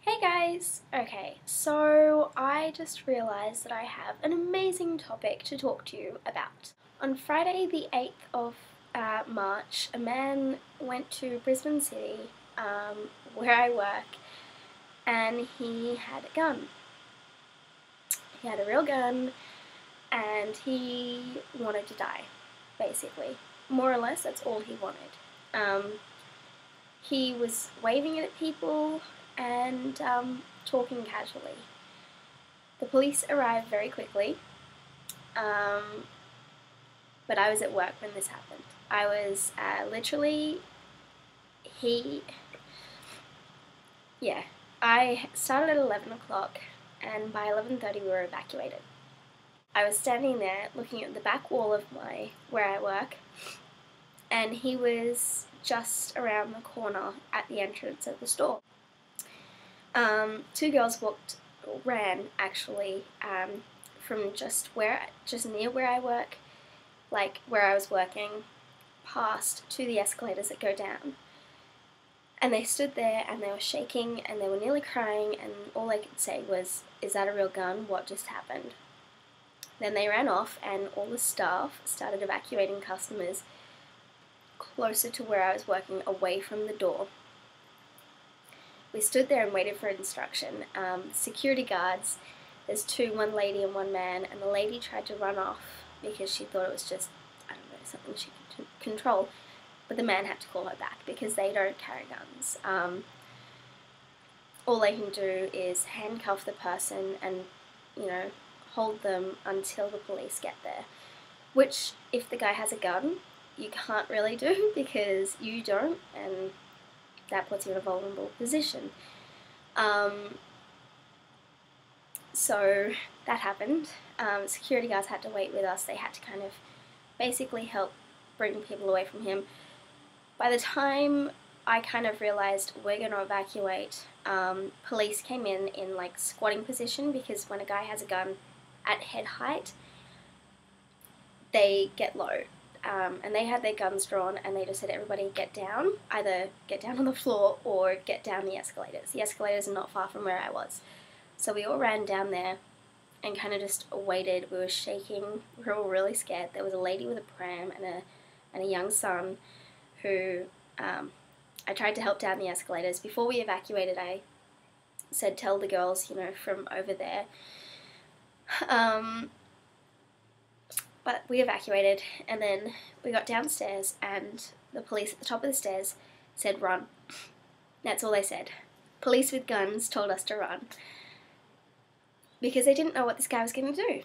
Hey guys! Okay, so I just realised that I have an amazing topic to talk to you about. On Friday the 8th of March, a man went to Brisbane City, where I work, and he had a gun. He had a real gun, and he wanted to die, basically. More or less, that's all he wanted. He was waving it at people and talking casually. The police arrived very quickly, but I was at work when this happened. I was I started at 11 o'clock, and by 11:30 we were evacuated. I was standing there looking at the back wall of where I work, and he was just around the corner at the entrance of the store. Two girls ran actually, from just near where I work, like where I was working, past to the escalators that go down. And they stood there and they were shaking and they were nearly crying, and all they could say was, "Is that a real gun? What just happened?" Then they ran off and all the staff started evacuating customers closer to where I was working, away from the door. We stood there and waited for instruction. Security guards, there's two, one lady and one man, and the lady tried to run off because she thought it was just, I don't know, something she could control, but the man had to call her back because they don't carry guns. All they can do is handcuff the person and, hold them until the police get there, which, if the guy has a gun, you can't really do because you don't, and that puts you in a vulnerable position. So that happened. Security guards had to wait with us. They had to kind of basically help bring people away from him. By the time I kind of realised we're going to evacuate, police came in like squatting position, because when a guy has a gun at head height, they get low. And they had their guns drawn, and they just said, "Everybody get down, either get down on the floor or get down the escalators." The escalators are not far from where I was. So we all ran down there and kind of just waited. We were shaking, we were all really scared. There was a lady with a pram and a young son who I tried to help down the escalators. Before we evacuated, I said, "Tell the girls, from over there." But we evacuated, and then we got downstairs, and the police at the top of the stairs said, "Run." That's all they said. Police with guns told us to run, because they didn't know what this guy was going to do.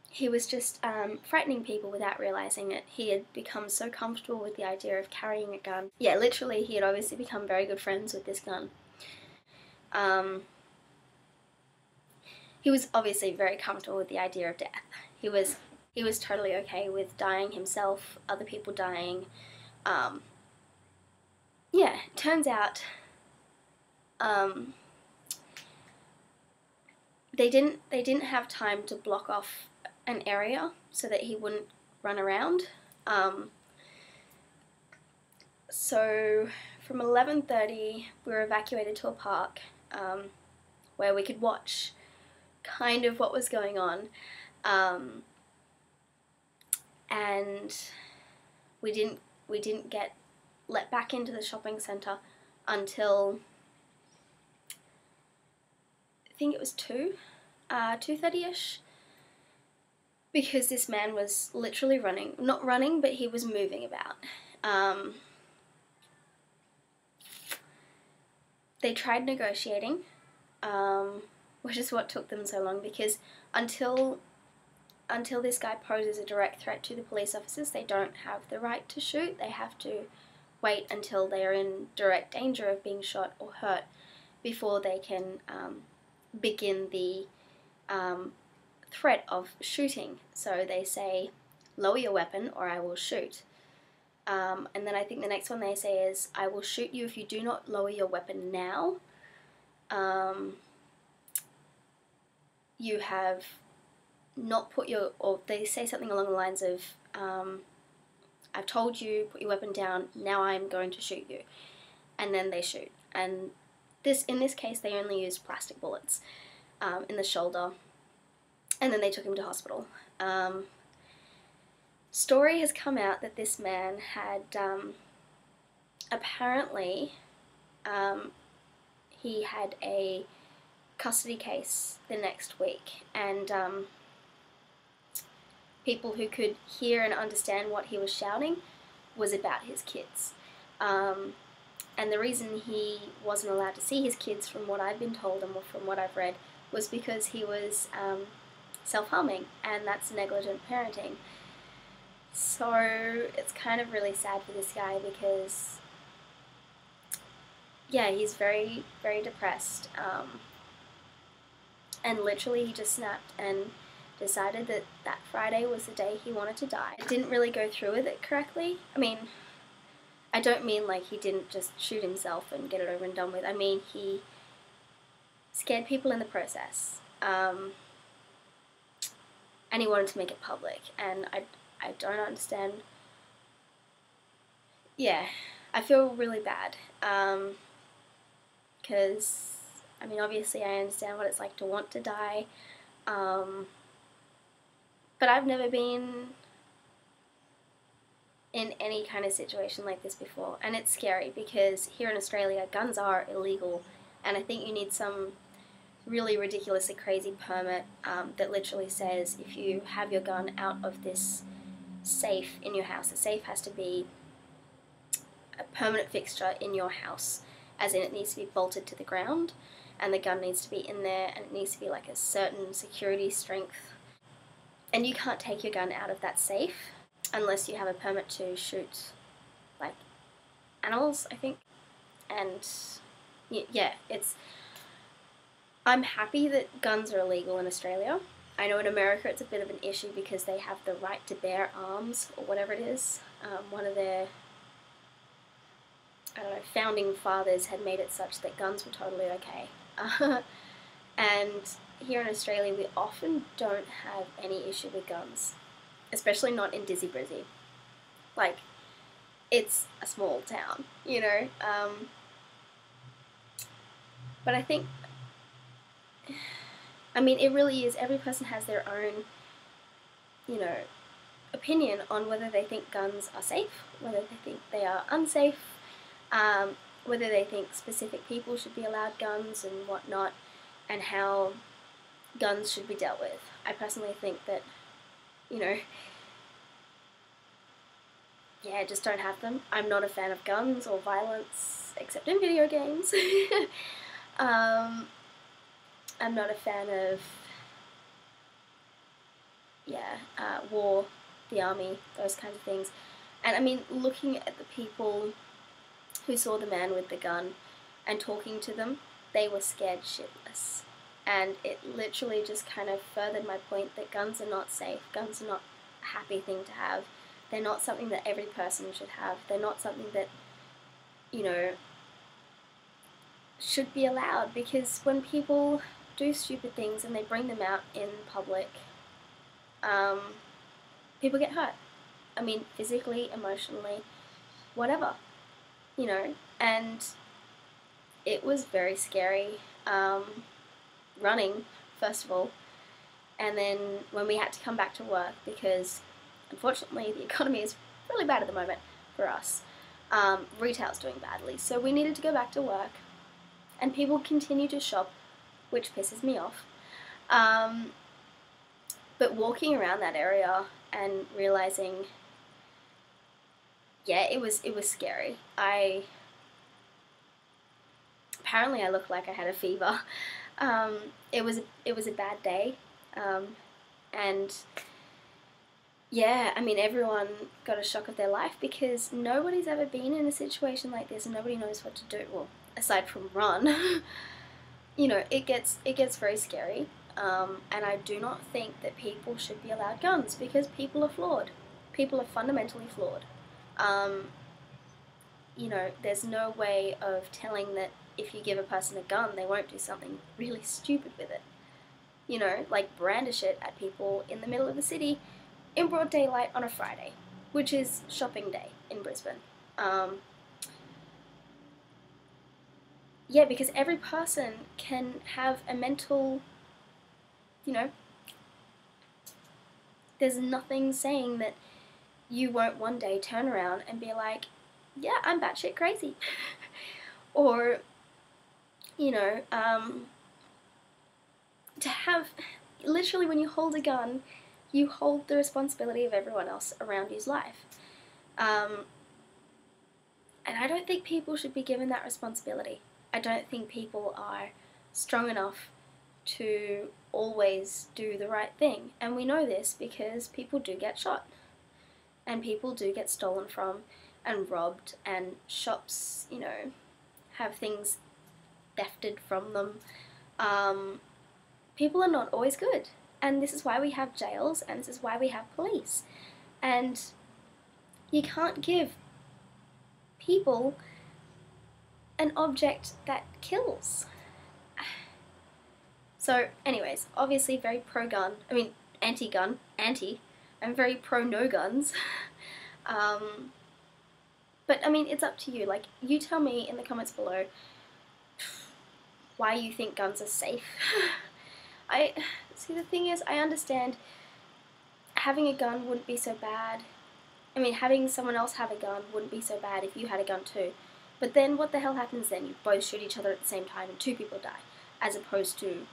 He was just frightening people without realising it. He had become so comfortable with the idea of carrying a gun. Yeah, literally, he had obviously become very good friends with this gun. He was obviously very comfortable with the idea of death. He was totally okay with dying himself, other people dying. Yeah, turns out they didn't have time to block off an area so that he wouldn't run around. So from 11:30 we were evacuated to a park where we could watch kind of what was going on. And we didn't get let back into the shopping centre until I think it was 2:30ish, because this man was literally not running, but he was moving about. They tried negotiating, which is what took them so long, because until this guy poses a direct threat to the police officers, they don't have the right to shoot. They have to wait until they are in direct danger of being shot or hurt before they can begin the threat of shooting. So they say, "Lower your weapon or I will shoot." And then I think the next one they say is, "I will shoot you if you do not lower your weapon now. You have not put your," or they say something along the lines of, "I've told you, put your weapon down, now I'm going to shoot you." And then they shoot. And In this case, they only used plastic bullets in the shoulder, and then they took him to hospital. Story has come out that this man had apparently he had a custody case the next week, and people who could hear and understand what he was shouting was about his kids. And the reason he wasn't allowed to see his kids, from what I've been told and from what I've read, was because he was self-harming, and that's negligent parenting. So it's kind of really sad for this guy because, yeah, he's very, very depressed. And literally he just snapped and decided that that Friday was the day he wanted to die. I didn't really go through with it correctly. I mean, I don't mean like he didn't just shoot himself and get it over and done with. I mean, he scared people in the process. And he wanted to make it public. And I don't understand. Yeah, I feel really bad. Because, I mean, obviously I understand what it's like to want to die. But I've never been in any kind of situation like this before, and it's scary because here in Australia guns are illegal, and I think you need some really ridiculously crazy permit that literally says if you have your gun out of this safe in your house, the safe has to be a permanent fixture in your house, as in it needs to be bolted to the ground, and the gun needs to be in there, and it needs to be like a certain security strength, and you can't take your gun out of that safe unless you have a permit to shoot, like, animals, I think. And, yeah, I'm happy that guns are illegal in Australia. I know in America it's a bit of an issue because they have the right to bear arms, or whatever it is. One of their, I don't know, founding fathers had made it such that guns were totally okay. And here in Australia we often don't have any issue with guns. Especially not in Dizzy Brizzy. Like, it's a small town, you know? But I think, I mean, it really is, every person has their own, you know, opinion on whether they think guns are safe, whether they think they are unsafe, whether they think specific people should be allowed guns and whatnot, and how guns should be dealt with. I personally think that, you know, yeah, just don't have them. I'm not a fan of guns or violence, except in video games. I'm not a fan of, yeah, war, the army, those kinds of things. And I mean, looking at the people who saw the man with the gun and talking to them, they were scared shitless. And it literally just kind of furthered my point that guns are not safe. Guns are not a happy thing to have. They're not something that every person should have. They're not something that, you know, should be allowed, because when people do stupid things and they bring them out in public, people get hurt. I mean, physically, emotionally, whatever, you know, and it was very scary. Running, first of all, and then when we had to come back to work, because unfortunately the economy is really bad at the moment for us. Retail's doing badly, so we needed to go back to work, and people continue to shop, which pisses me off. But walking around that area and realizing, yeah, it was scary. Apparently I looked like I had a fever. It was a bad day, and yeah, I mean, everyone got a shock of their life because nobody's ever been in a situation like this and nobody knows what to do. Well, aside from run, you know, it gets very scary. And I do not think that people should be allowed guns because people are flawed. People are fundamentally flawed. You know, there's no way of telling that if you give a person a gun, they won't do something really stupid with it. You know, like brandish it at people in the middle of the city in broad daylight on a Friday, which is shopping day in Brisbane. yeah, because every person can have a mental, you know, there's nothing saying that you won't one day turn around and be like, yeah, I'm batshit crazy. Or, you know, to have, literally when you hold a gun, you hold the responsibility of everyone else around you's life. And I don't think people should be given that responsibility. I don't think people are strong enough to always do the right thing. And we know this because people do get shot. And people do get stolen from and robbed, and shops, you know, have things thefted from them. People are not always good. And this is why we have jails, and this is why we have police. And you can't give people an object that kills. So anyways, obviously very pro-gun, I mean anti-gun, I'm very pro-no guns. But I mean, it's up to you. Like, you tell me in the comments below why you think guns are safe. See, the thing is, I understand having a gun wouldn't be so bad. I mean, having someone else have a gun wouldn't be so bad if you had a gun too. But then what the hell happens then? You both shoot each other at the same time and 2 people die. As opposed to,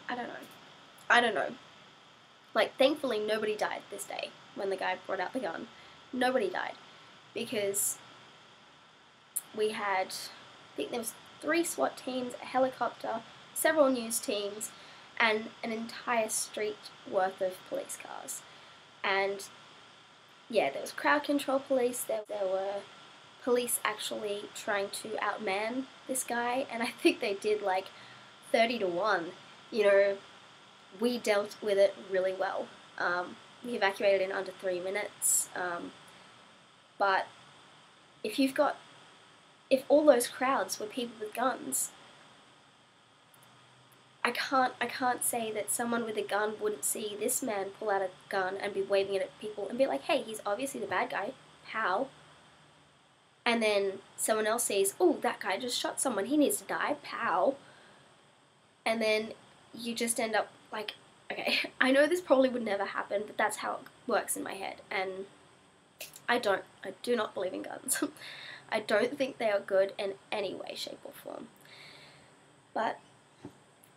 I don't know. Like, thankfully nobody died this day when the guy brought out the gun. Nobody died. Because we had, I think there was 3 SWAT teams, a helicopter, several news teams, and an entire street worth of police cars. And yeah, there was crowd control police, there were police actually trying to outman this guy, and I think they did like 30-1. You know, we dealt with it really well. We evacuated in under 3 minutes. But if all those crowds were people with guns, I can't say that someone with a gun wouldn't see this man pull out a gun and be waving it at people and be like, hey, he's obviously the bad guy, pow. And then someone else sees, oh, that guy just shot someone, he needs to die, pow. And then you just end up like, okay, I know this probably would never happen, but that's how it works in my head. And I do not believe in guns. I don't think they are good in any way, shape or form. But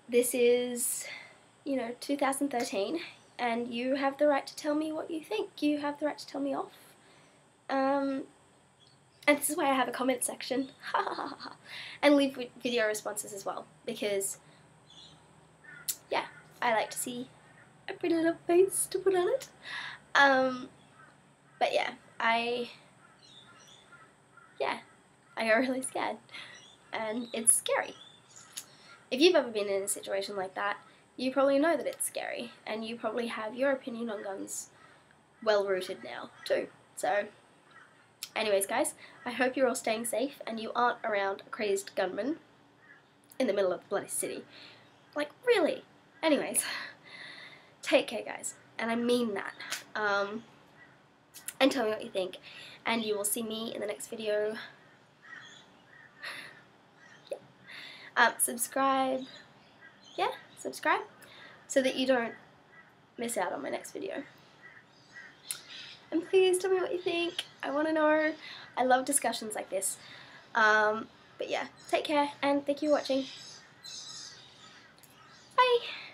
this is, you know, 2013, and you have the right to tell me what you think. You have the right to tell me off. And this is why I have a comment section. And leave video responses as well, because, yeah, I like to see a pretty little face to put on it. But yeah, I got really scared, and it's scary. If you've ever been in a situation like that, you probably know that it's scary, and you probably have your opinion on guns well rooted now too. So anyways guys, I hope you're all staying safe and you aren't around a crazed gunman in the middle of the bloody city. Like, really? Anyways, take care guys, and I mean that. And tell me what you think, and you will see me in the next video. Subscribe, subscribe, so that you don't miss out on my next video. And please tell me what you think. I want to know. I love discussions like this. But yeah, take care, and thank you for watching. Bye!